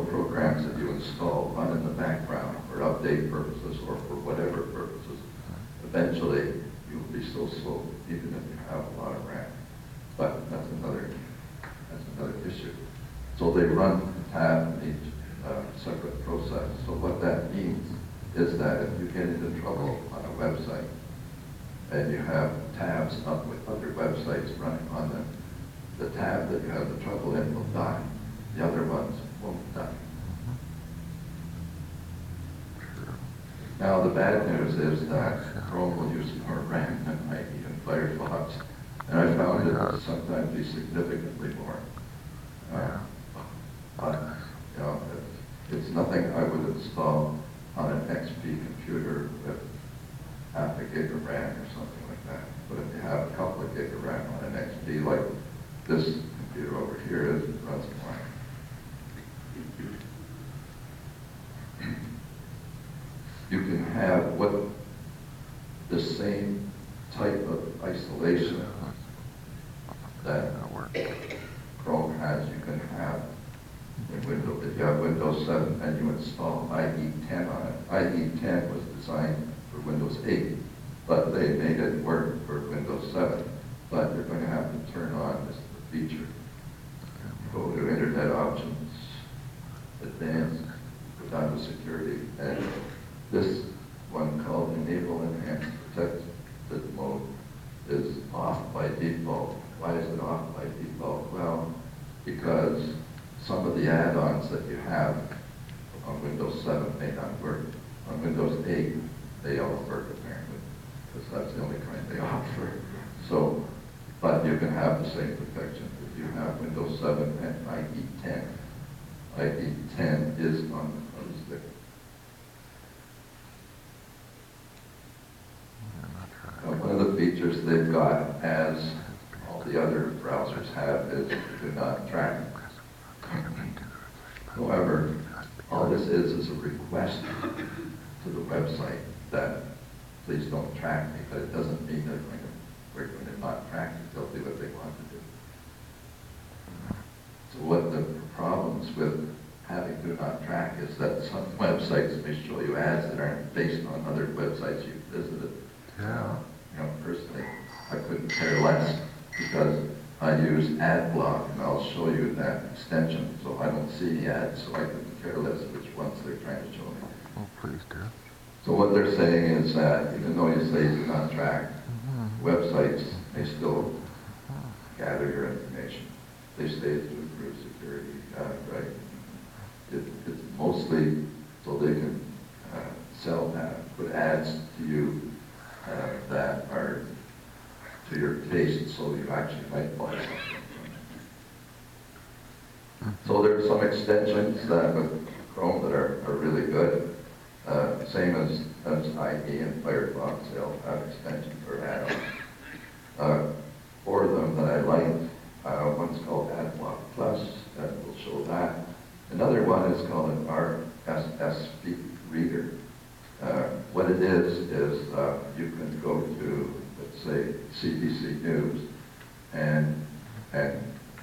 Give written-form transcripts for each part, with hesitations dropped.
programs that you install run in the background for update purposes or for whatever purposes, eventually you'll be so slow, even if you have a lot of RAM. But that's another issue. So they run a tab in each separate process. So what that means is that if you get into trouble on a website and you have tabs up with other websites running on them, the tab that you have the trouble in will die. The other ones won't die. Now the bad news is that Chrome will use more RAM than even Firefox, and I found it to sometimes be significantly more. But you know, it's nothing I would install on an XP computer with half a gig of RAM or something like that. But if you have a couple of gig of RAM on an XP, like this computer over here is, it runs fine. You can have the same type of isolation that Chrome has, you can have in Windows. If you have Windows 7 and you install IE10 on it, IE10 was designed for Windows 8, but they made it work for Windows 7. But you're going to have to turn on this feature. Go to Internet Options, Advanced, go down to Security, and this one called Enable Enhanced Protected Mode is off by default. Why is it off by default? Well, because some of the add-ons that you have on Windows 7 may not work. On Windows 8, they all work apparently, because that's the only kind they offer. So, but you can have the same protection if you have Windows 7 and IE10. IE10 is on the stick. One of the features they've got, as all the other browsers have, is do not track. However, all this is a request to the website that please don't track me, but it doesn't mean we're going to not track you. They'll do what they want to do. So what the problems with having do not track is that some websites may show you ads that aren't based on other websites you've visited. Yeah. You know, personally, I couldn't care less because I use ad block, and I'll show you that extension, so I don't see the ads, so I couldn't care less which ones they're trying to show me. Oh, please do. So what they're saying is that even though you say do not track, websites may still gather your information. They say to improve security, right? It's mostly so they can sell put ads to you that are to your taste, so you actually might buy something from it. So there are some extensions with Chrome that are really good. Same as IE and Firefox, they'll have extensions or add-ons. Four of them that I like, one's called AdBlock Plus, that will show that. Another one is called an RSS feed reader. What it is you can go to, let's say, CBC News and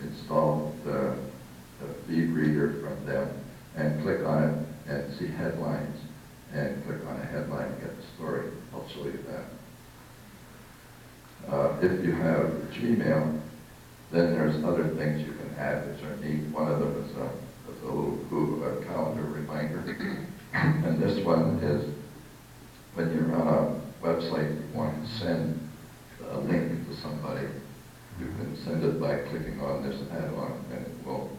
install the feed reader from them and click on it and see headlines and click on a headline and get the story. I'll show you that. If you have Gmail, then there's other things you can add which are neat. One of them is a little Google calendar reminder. And this one is when you're on a website, you want to send a link to somebody, you can send it by clicking on this add-on, and it will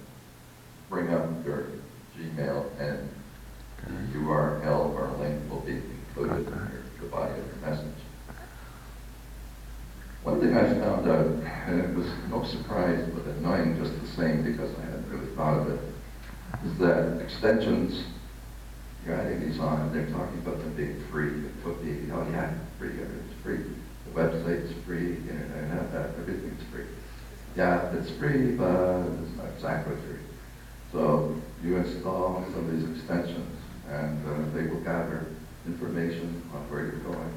bring up your Gmail, and the URL or link will be included in the body of your message. One thing I found out, and it was no surprise, but annoying just the same because I hadn't really thought of it, is that extensions, you're adding these on, and they're talking about them being free. It could be, oh yeah, free, everything's free. The website's free, the internet, everything's free. Yeah, it's free, but it's not exactly free. So you install some of these extensions, and they will gather information on where you're going,